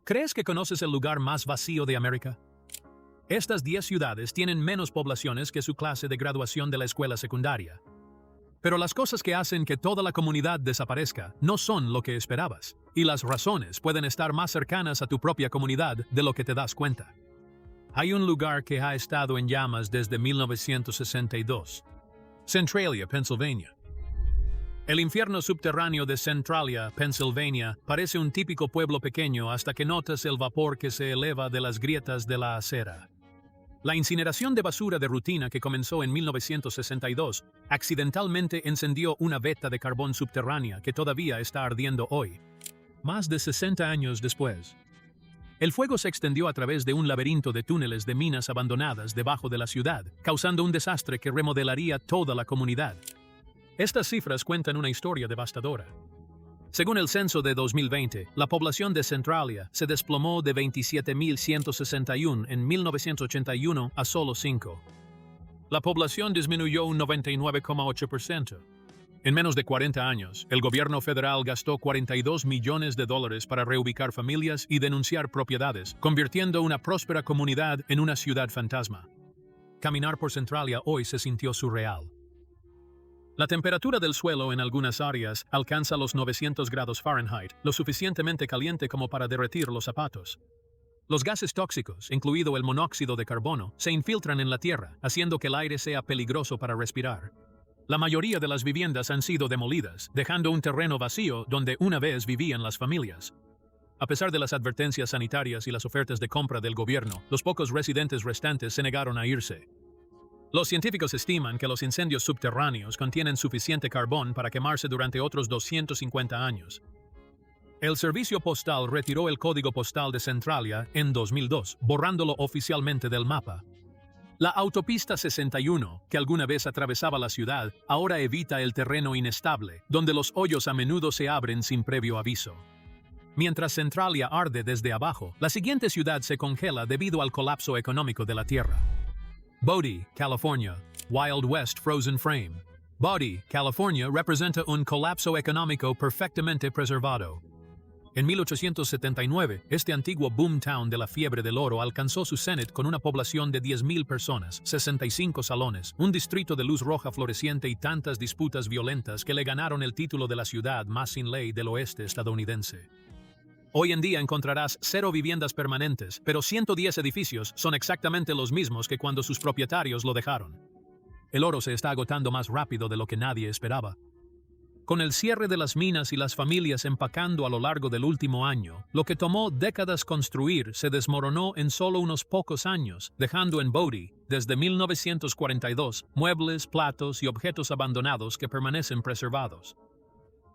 ¿Crees que conoces el lugar más vacío de América? Estas 10 ciudades tienen menos poblaciones que su clase de graduación de la escuela secundaria. Pero las cosas que hacen que toda la comunidad desaparezca no son lo que esperabas, y las razones pueden estar más cercanas a tu propia comunidad de lo que te das cuenta. Hay un lugar que ha estado en llamas desde 1962. Centralia, Pennsylvania. El infierno subterráneo de Centralia, Pennsylvania, parece un típico pueblo pequeño hasta que notas el vapor que se eleva de las grietas de la acera. La incineración de basura de rutina que comenzó en 1962 accidentalmente encendió una veta de carbón subterránea que todavía está ardiendo hoy, más de 60 años después. El fuego se extendió a través de un laberinto de túneles de minas abandonadas debajo de la ciudad, causando un desastre que remodelaría toda la comunidad. Estas cifras cuentan una historia devastadora. Según el censo de 2020, la población de Centralia se desplomó de 27.161 en 1981 a solo 5. La población disminuyó un 99,8%. En menos de 40 años, el gobierno federal gastó $42 millones para reubicar familias y denunciar propiedades, convirtiendo una próspera comunidad en una ciudad fantasma. Caminar por Centralia hoy se sintió surreal. La temperatura del suelo en algunas áreas alcanza los 900 grados Fahrenheit, lo suficientemente caliente como para derretir los zapatos. Los gases tóxicos, incluido el monóxido de carbono, se infiltran en la tierra, haciendo que el aire sea peligroso para respirar. La mayoría de las viviendas han sido demolidas, dejando un terreno vacío donde una vez vivían las familias. A pesar de las advertencias sanitarias y las ofertas de compra del gobierno, los pocos residentes restantes se negaron a irse. Los científicos estiman que los incendios subterráneos contienen suficiente carbón para quemarse durante otros 250 años. El servicio postal retiró el código postal de Centralia en 2002, borrándolo oficialmente del mapa. La autopista 61, que alguna vez atravesaba la ciudad, ahora evita el terreno inestable, donde los hoyos a menudo se abren sin previo aviso. Mientras Centralia arde desde abajo, la siguiente ciudad se congela debido al colapso económico de la tierra. Bodie, California. Wild West Frozen Frame. Bodie, California representa un colapso económico perfectamente preservado. En 1879, este antiguo boomtown de la fiebre del oro alcanzó su cenit con una población de 10.000 personas, 65 salones, un distrito de luz roja floreciente y tantas disputas violentas que le ganaron el título de la ciudad más sin ley del oeste estadounidense. Hoy en día encontrarás 0 viviendas permanentes, pero 110 edificios son exactamente los mismos que cuando sus propietarios lo dejaron. El oro se está agotando más rápido de lo que nadie esperaba. Con el cierre de las minas y las familias empacando a lo largo del último año, lo que tomó décadas construir se desmoronó en solo unos pocos años, dejando en Bodie, desde 1942, muebles, platos y objetos abandonados que permanecen preservados.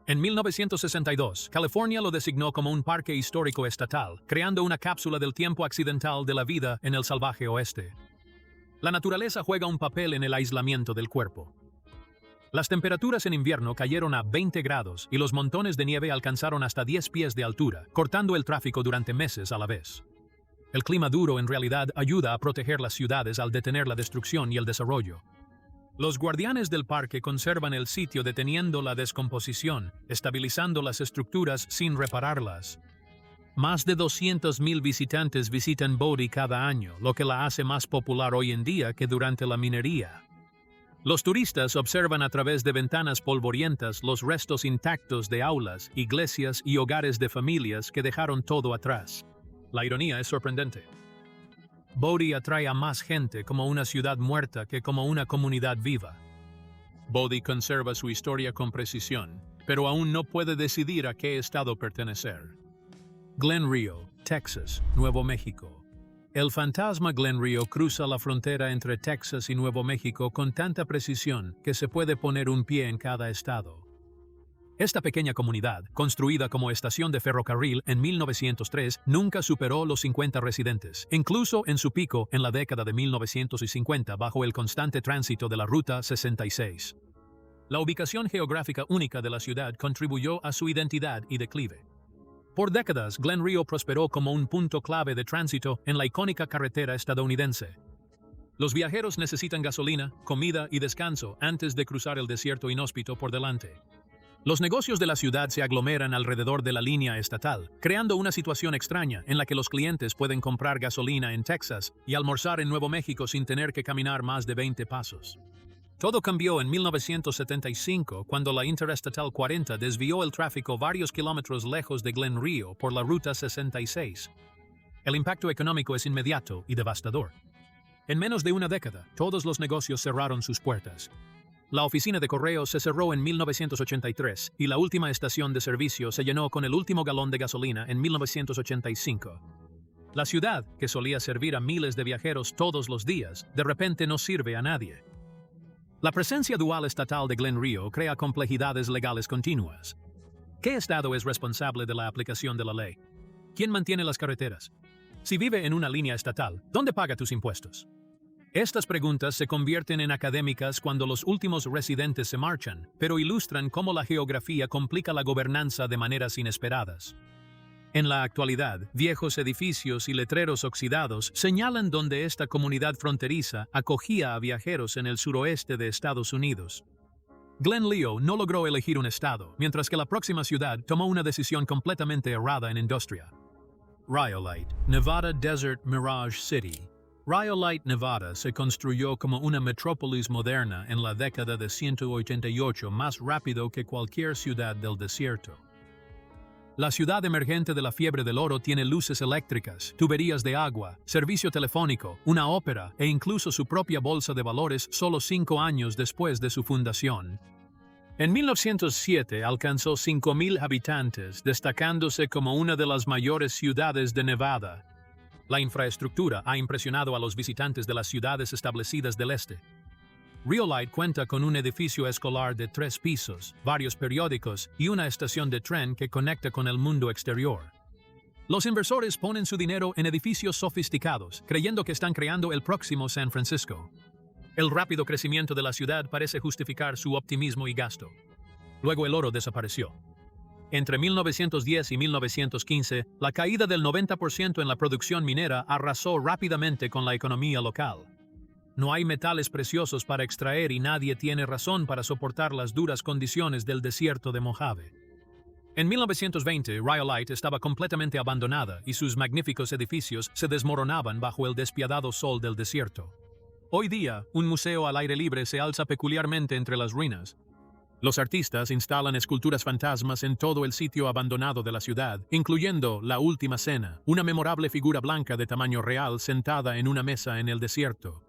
En 1962, California lo designó como un parque histórico estatal, creando una cápsula del tiempo accidental de la vida en el salvaje oeste. La naturaleza juega un papel en el aislamiento del cuerpo. Las temperaturas en invierno cayeron a 20 grados y los montones de nieve alcanzaron hasta 10 pies de altura, cortando el tráfico durante meses a la vez. El clima duro en realidad ayuda a proteger las ciudades al detener la destrucción y el desarrollo. Los guardianes del parque conservan el sitio deteniendo la descomposición, estabilizando las estructuras sin repararlas. Más de 200,000 visitantes visitan Bodie cada año, lo que la hace más popular hoy en día que durante la minería. Los turistas observan a través de ventanas polvorientas los restos intactos de aulas, iglesias y hogares de familias que dejaron todo atrás. La ironía es sorprendente. Bodie atrae a más gente como una ciudad muerta que como una comunidad viva. Bodie conserva su historia con precisión, pero aún no puede decidir a qué estado pertenecer. Glen Rio, Texas, Nuevo México. El fantasma Glen Rio cruza la frontera entre Texas y Nuevo México con tanta precisión que se puede poner un pie en cada estado. Esta pequeña comunidad, construida como estación de ferrocarril en 1903, nunca superó los 50 residentes, incluso en su pico en la década de 1950 bajo el constante tránsito de la Ruta 66. La ubicación geográfica única de la ciudad contribuyó a su identidad y declive. Por décadas, Glen Rio prosperó como un punto clave de tránsito en la icónica carretera estadounidense. Los viajeros necesitan gasolina, comida y descanso antes de cruzar el desierto inhóspito por delante. Los negocios de la ciudad se aglomeran alrededor de la línea estatal, creando una situación extraña en la que los clientes pueden comprar gasolina en Texas y almorzar en Nuevo México sin tener que caminar más de 20 pasos. Todo cambió en 1975 cuando la Interestatal 40 desvió el tráfico varios kilómetros lejos de Glen Rio por la Ruta 66. El impacto económico es inmediato y devastador. En menos de una década, todos los negocios cerraron sus puertas. La oficina de correos se cerró en 1983 y la última estación de servicio se llenó con el último galón de gasolina en 1985. La ciudad, que solía servir a miles de viajeros todos los días, de repente no sirve a nadie. La presencia dual estatal de Glen Rio crea complejidades legales continuas. ¿Qué estado es responsable de la aplicación de la ley? ¿Quién mantiene las carreteras? Si vive en una línea estatal, ¿dónde paga tus impuestos? Estas preguntas se convierten en académicas cuando los últimos residentes se marchan, pero ilustran cómo la geografía complica la gobernanza de maneras inesperadas. En la actualidad, viejos edificios y letreros oxidados señalan dónde esta comunidad fronteriza acogía a viajeros en el suroeste de Estados Unidos. Glen Rio no logró elegir un estado, mientras que la próxima ciudad tomó una decisión completamente errada en industria. Rhyolite, Nevada Desert Mirage City. Rhyolite, Nevada se construyó como una metrópolis moderna en la década de 188 más rápido que cualquier ciudad del desierto. La ciudad emergente de la fiebre del oro tiene luces eléctricas, tuberías de agua, servicio telefónico, una ópera e incluso su propia bolsa de valores solo 5 años después de su fundación. En 1907 alcanzó 5,000 habitantes, destacándose como una de las mayores ciudades de Nevada. La infraestructura ha impresionado a los visitantes de las ciudades establecidas del este. Rhyolite cuenta con un edificio escolar de 3 pisos, varios periódicos y una estación de tren que conecta con el mundo exterior. Los inversores ponen su dinero en edificios sofisticados, creyendo que están creando el próximo San Francisco. El rápido crecimiento de la ciudad parece justificar su optimismo y gasto. Luego el oro desapareció. Entre 1910 y 1915, la caída del 90% en la producción minera arrasó rápidamente con la economía local. No hay metales preciosos para extraer y nadie tiene razón para soportar las duras condiciones del desierto de Mojave. En 1920, Rhyolite estaba completamente abandonada y sus magníficos edificios se desmoronaban bajo el despiadado sol del desierto. Hoy día, un museo al aire libre se alza peculiarmente entre las ruinas. Los artistas instalan esculturas fantasmas en todo el sitio abandonado de la ciudad, incluyendo La Última Cena, una memorable figura blanca de tamaño real sentada en una mesa en el desierto.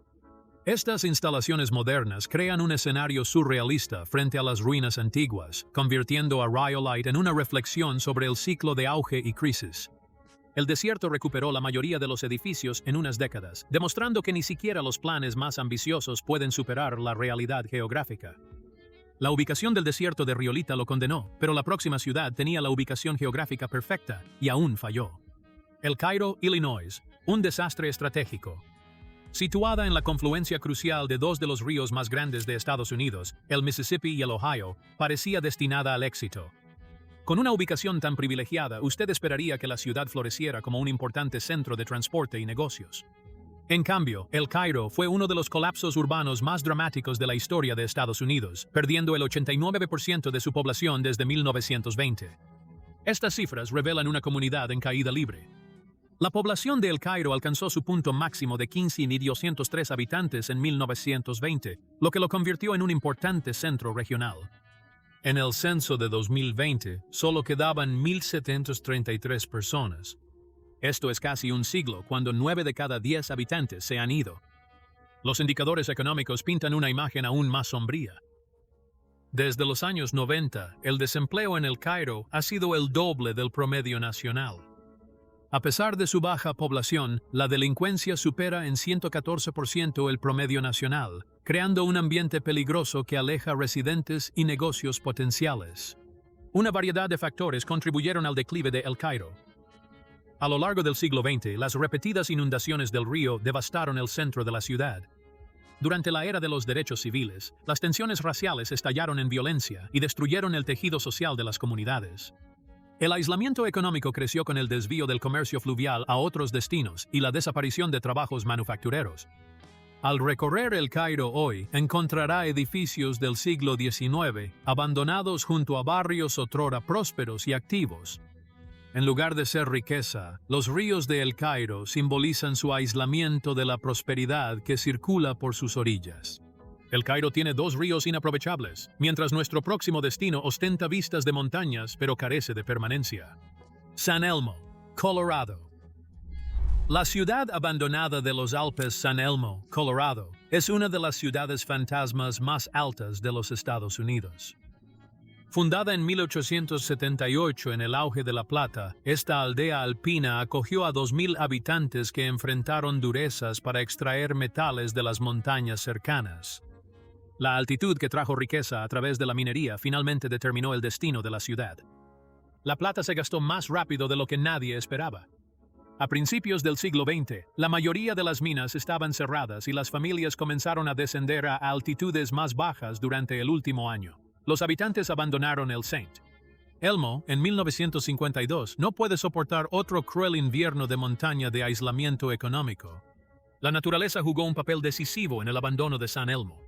Estas instalaciones modernas crean un escenario surrealista frente a las ruinas antiguas, convirtiendo a Rhyolite en una reflexión sobre el ciclo de auge y crisis. El desierto recuperó la mayoría de los edificios en unas décadas, demostrando que ni siquiera los planes más ambiciosos pueden superar la realidad geográfica. La ubicación del desierto de Rhyolite lo condenó, pero la próxima ciudad tenía la ubicación geográfica perfecta y aún falló. El Cairo, Illinois, un desastre estratégico. Situada en la confluencia crucial de 2 de los ríos más grandes de Estados Unidos, el Mississippi y el Ohio, parecía destinada al éxito. Con una ubicación tan privilegiada, usted esperaría que la ciudad floreciera como un importante centro de transporte y negocios. En cambio, el Cairo fue uno de los colapsos urbanos más dramáticos de la historia de Estados Unidos, perdiendo el 89% de su población desde 1920. Estas cifras revelan una comunidad en caída libre. La población de El Cairo alcanzó su punto máximo de 15.203 habitantes en 1920, lo que lo convirtió en un importante centro regional. En el censo de 2020, solo quedaban 1.733 personas. Esto es casi un siglo cuando 9 de cada 10 habitantes se han ido. Los indicadores económicos pintan una imagen aún más sombría. Desde los años 90, el desempleo en El Cairo ha sido el doble del promedio nacional. A pesar de su baja población, la delincuencia supera en 114% el promedio nacional, creando un ambiente peligroso que aleja residentes y negocios potenciales. Una variedad de factores contribuyeron al declive de El Cairo. A lo largo del siglo XX, las repetidas inundaciones del río devastaron el centro de la ciudad. Durante la era de los derechos civiles, las tensiones raciales estallaron en violencia y destruyeron el tejido social de las comunidades. El aislamiento económico creció con el desvío del comercio fluvial a otros destinos y la desaparición de trabajos manufactureros. Al recorrer El Cairo hoy, encontrará edificios del siglo XIX abandonados junto a barrios otrora prósperos y activos. En lugar de ser riqueza, los ríos de El Cairo simbolizan su aislamiento de la prosperidad que circula por sus orillas. El Cairo tiene dos ríos inaprovechables, mientras nuestro próximo destino ostenta vistas de montañas pero carece de permanencia. San Elmo, Colorado. La ciudad abandonada de los Alpes San Elmo, Colorado, es una de las ciudades fantasmas más altas de los Estados Unidos. Fundada en 1878 en el auge de la plata, esta aldea alpina acogió a 2.000 habitantes que enfrentaron durezas para extraer metales de las montañas cercanas. La altitud que trajo riqueza a través de la minería finalmente determinó el destino de la ciudad. La plata se gastó más rápido de lo que nadie esperaba. A principios del siglo XX, la mayoría de las minas estaban cerradas y las familias comenzaron a descender a altitudes más bajas durante el último año. Los habitantes abandonaron el St. Elmo, en 1952, no puede soportar otro cruel invierno de montaña de aislamiento económico. La naturaleza jugó un papel decisivo en el abandono de San Elmo.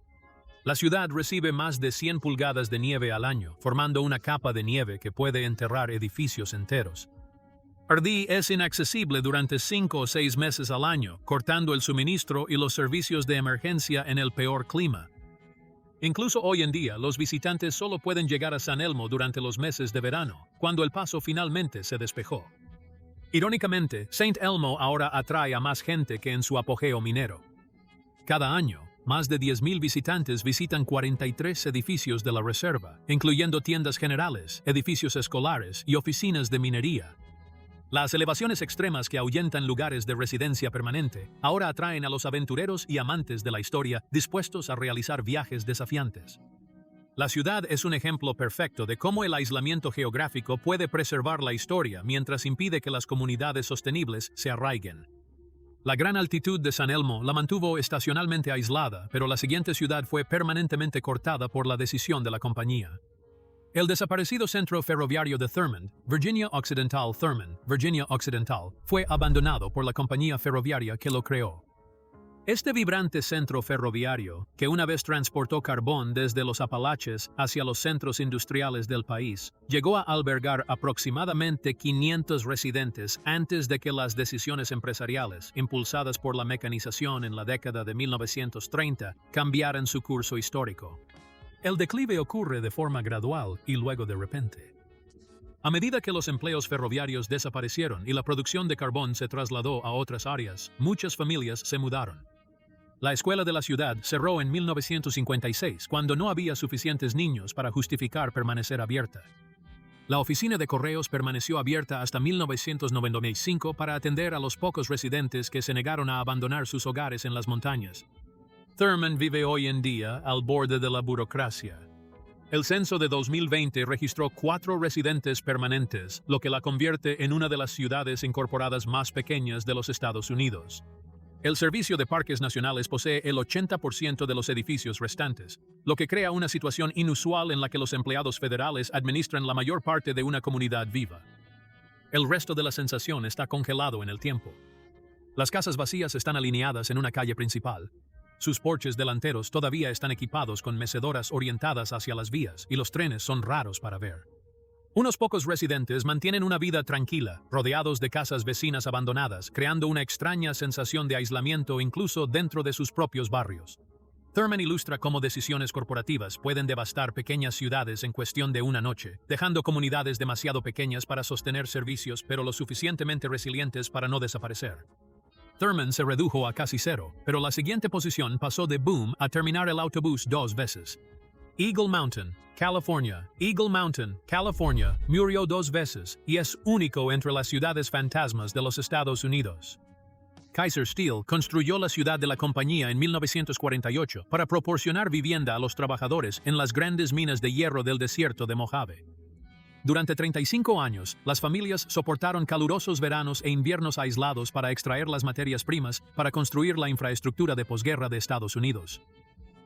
La ciudad recibe más de 100 pulgadas de nieve al año, formando una capa de nieve que puede enterrar edificios enteros. Pardee es inaccesible durante 5 o 6 meses al año, cortando el suministro y los servicios de emergencia en el peor clima. Incluso hoy en día, los visitantes solo pueden llegar a San Elmo durante los meses de verano, cuando el paso finalmente se despejó. Irónicamente, St. Elmo ahora atrae a más gente que en su apogeo minero. Cada año, más de 10.000 visitantes visitan 43 edificios de la reserva, incluyendo tiendas generales, edificios escolares y oficinas de minería. Las elevaciones extremas que ahuyentan lugares de residencia permanente ahora atraen a los aventureros y amantes de la historia dispuestos a realizar viajes desafiantes. La ciudad es un ejemplo perfecto de cómo el aislamiento geográfico puede preservar la historia mientras impide que las comunidades sostenibles se arraiguen. La gran altitud de San Elmo la mantuvo estacionalmente aislada, pero la siguiente ciudad fue permanentemente cortada por la decisión de la compañía. El desaparecido centro ferroviario de Thurmond, Virginia Occidental Thurmond, Virginia Occidental, fue abandonado por la compañía ferroviaria que lo creó. Este vibrante centro ferroviario, que una vez transportó carbón desde los Apalaches hacia los centros industriales del país, llegó a albergar aproximadamente 500 residentes antes de que las decisiones empresariales, impulsadas por la mecanización en la década de 1930, cambiaran su curso histórico. El declive ocurre de forma gradual y luego de repente. A medida que los empleos ferroviarios desaparecieron y la producción de carbón se trasladó a otras áreas, muchas familias se mudaron. La escuela de la ciudad cerró en 1956 cuando no había suficientes niños para justificar permanecer abierta. La oficina de correos permaneció abierta hasta 1995 para atender a los pocos residentes que se negaron a abandonar sus hogares en las montañas. Thurmond vive hoy en día al borde de la burocracia. El censo de 2020 registró 4 residentes permanentes, lo que la convierte en una de las ciudades incorporadas más pequeñas de los Estados Unidos. El Servicio de Parques Nacionales posee el 80% de los edificios restantes, lo que crea una situación inusual en la que los empleados federales administran la mayor parte de una comunidad viva. El resto de la sensación está congelado en el tiempo. Las casas vacías están alineadas en una calle principal. Sus porches delanteros todavía están equipados con mecedoras orientadas hacia las vías y los trenes son raros para ver. Unos pocos residentes mantienen una vida tranquila, rodeados de casas vecinas abandonadas, creando una extraña sensación de aislamiento incluso dentro de sus propios barrios. Thurmond ilustra cómo decisiones corporativas pueden devastar pequeñas ciudades en cuestión de una noche, dejando comunidades demasiado pequeñas para sostener servicios pero lo suficientemente resilientes para no desaparecer. Thurmond se redujo a casi cero, pero la siguiente posición pasó de boom a terminar el autobús 2 veces. Eagle Mountain, California, murió 2 veces y es único entre las ciudades fantasmas de los Estados Unidos. Kaiser Steel construyó la ciudad de la compañía en 1948 para proporcionar vivienda a los trabajadores en las grandes minas de hierro del desierto de Mojave. Durante 35 años, las familias soportaron calurosos veranos e inviernos aislados para extraer las materias primas para construir la infraestructura de posguerra de Estados Unidos.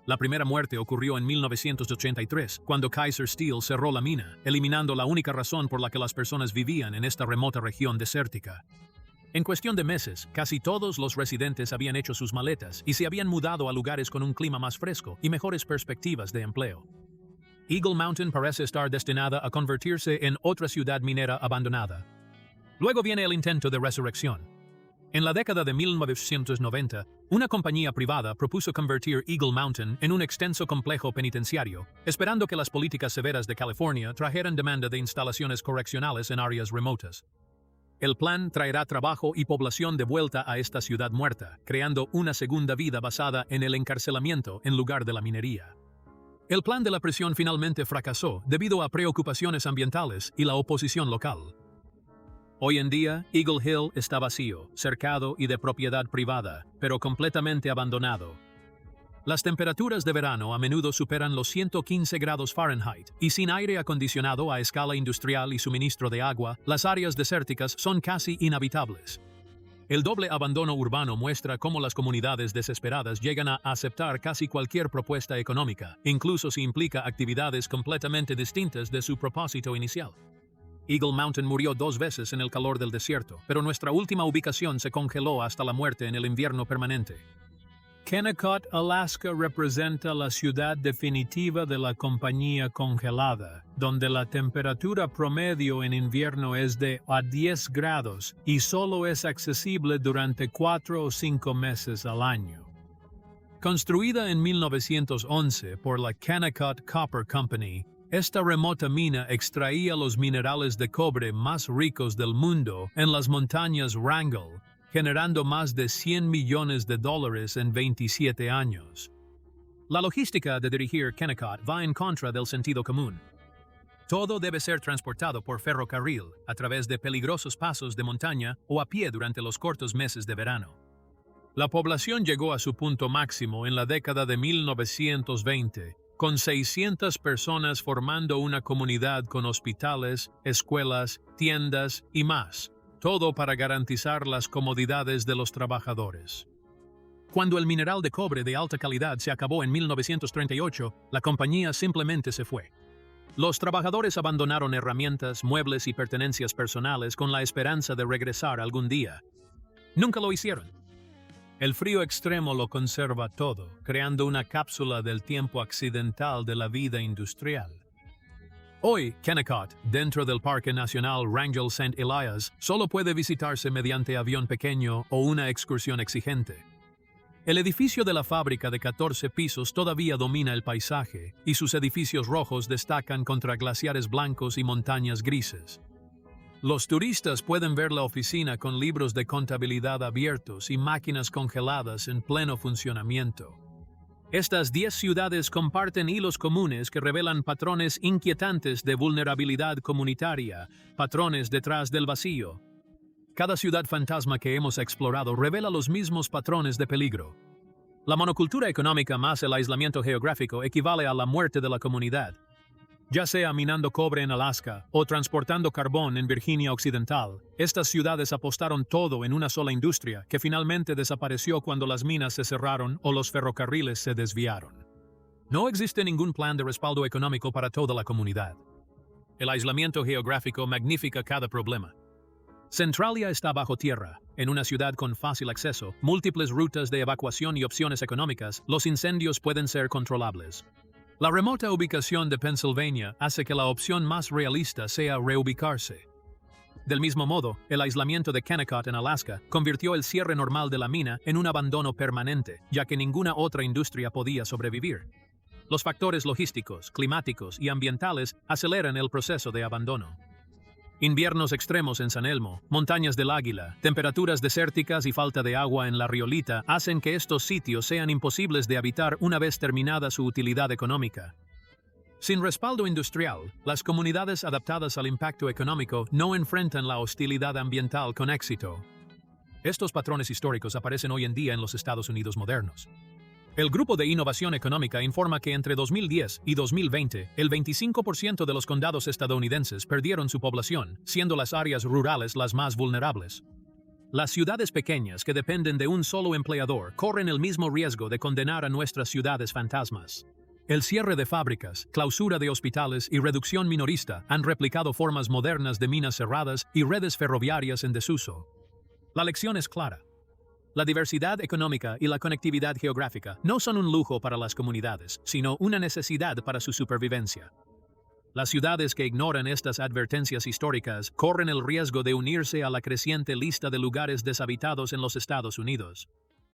La primera muerte ocurrió en 1983, cuando Kaiser Steel cerró la mina, eliminando la única razón por la que las personas vivían en esta remota región desértica. En cuestión de meses, casi todos los residentes habían hecho sus maletas y se habían mudado a lugares con un clima más fresco y mejores perspectivas de empleo. Eagle Mountain parece estar destinada a convertirse en otra ciudad minera abandonada. Luego viene el intento de resurrección. En la década de 1990, una compañía privada propuso convertir Eagle Mountain en un extenso complejo penitenciario, esperando que las políticas severas de California trajeran demanda de instalaciones correccionales en áreas remotas. El plan traerá trabajo y población de vuelta a esta ciudad muerta, creando una segunda vida basada en el encarcelamiento en lugar de la minería. El plan de la prisión finalmente fracasó debido a preocupaciones ambientales y la oposición local. Hoy en día, Eagle Hill está vacío, cercado y de propiedad privada, pero completamente abandonado. Las temperaturas de verano a menudo superan los 115 grados Fahrenheit, y sin aire acondicionado a escala industrial y suministro de agua, las áreas desérticas son casi inhabitables. El doble abandono urbano muestra cómo las comunidades desesperadas llegan a aceptar casi cualquier propuesta económica, incluso si implica actividades completamente distintas de su propósito inicial. Eagle Mountain murió 2 veces en el calor del desierto, pero nuestra última ubicación se congeló hasta la muerte en el invierno permanente. Kennecott, Alaska representa la ciudad definitiva de la compañía congelada, donde la temperatura promedio en invierno es de a 10 grados y solo es accesible durante 4 o 5 meses al año. Construida en 1911 por la Kennecott Copper Company, esta remota mina extraía los minerales de cobre más ricos del mundo en las montañas Wrangell, generando más de $100 millones en 27 años. La logística de dirigir Kennecott va en contra del sentido común. Todo debe ser transportado por ferrocarril, a través de peligrosos pasos de montaña o a pie durante los cortos meses de verano. La población llegó a su punto máximo en la década de 1920, con 600 personas formando una comunidad con hospitales, escuelas, tiendas y más, todo para garantizar las comodidades de los trabajadores. Cuando el mineral de cobre de alta calidad se acabó en 1938, la compañía simplemente se fue. Los trabajadores abandonaron herramientas, muebles y pertenencias personales con la esperanza de regresar algún día. Nunca lo hicieron. El frío extremo lo conserva todo, creando una cápsula del tiempo accidental de la vida industrial. Hoy, Kennecott, dentro del Parque Nacional Wrangell St. Elias, solo puede visitarse mediante avión pequeño o una excursión exigente. El edificio de la fábrica de 14 pisos todavía domina el paisaje, y sus edificios rojos destacan contra glaciares blancos y montañas grises. Los turistas pueden ver la oficina con libros de contabilidad abiertos y máquinas congeladas en pleno funcionamiento. Estas 10 ciudades comparten hilos comunes que revelan patrones inquietantes de vulnerabilidad comunitaria, patrones detrás del vacío. Cada ciudad fantasma que hemos explorado revela los mismos patrones de peligro. La monocultura económica más el aislamiento geográfico equivale a la muerte de la comunidad. Ya sea minando cobre en Alaska o transportando carbón en Virginia Occidental, estas ciudades apostaron todo en una sola industria que finalmente desapareció cuando las minas se cerraron o los ferrocarriles se desviaron. No existe ningún plan de respaldo económico para toda la comunidad. El aislamiento geográfico magnifica cada problema. Centralia está bajo tierra. En una ciudad con fácil acceso, múltiples rutas de evacuación y opciones económicas, los incendios pueden ser controlables. La remota ubicación de Pennsylvania hace que la opción más realista sea reubicarse. Del mismo modo, el aislamiento de Kennecott en Alaska convirtió el cierre normal de la mina en un abandono permanente, ya que ninguna otra industria podía sobrevivir. Los factores logísticos, climáticos y ambientales aceleran el proceso de abandono. Inviernos extremos en San Elmo, montañas del Águila, temperaturas desérticas y falta de agua en la Riolita hacen que estos sitios sean imposibles de habitar una vez terminada su utilidad económica. Sin respaldo industrial, las comunidades adaptadas al impacto económico no enfrentan la hostilidad ambiental con éxito. Estos patrones históricos aparecen hoy en día en los Estados Unidos modernos. El Grupo de Innovación Económica informa que entre 2010 y 2020, el 25% de los condados estadounidenses perdieron su población, siendo las áreas rurales las más vulnerables. Las ciudades pequeñas que dependen de un solo empleador corren el mismo riesgo de condenar a nuestras ciudades fantasmas. El cierre de fábricas, clausura de hospitales y reducción minorista han replicado formas modernas de minas cerradas y redes ferroviarias en desuso. La lección es clara. La diversidad económica y la conectividad geográfica no son un lujo para las comunidades, sino una necesidad para su supervivencia. Las ciudades que ignoran estas advertencias históricas corren el riesgo de unirse a la creciente lista de lugares deshabitados en los Estados Unidos.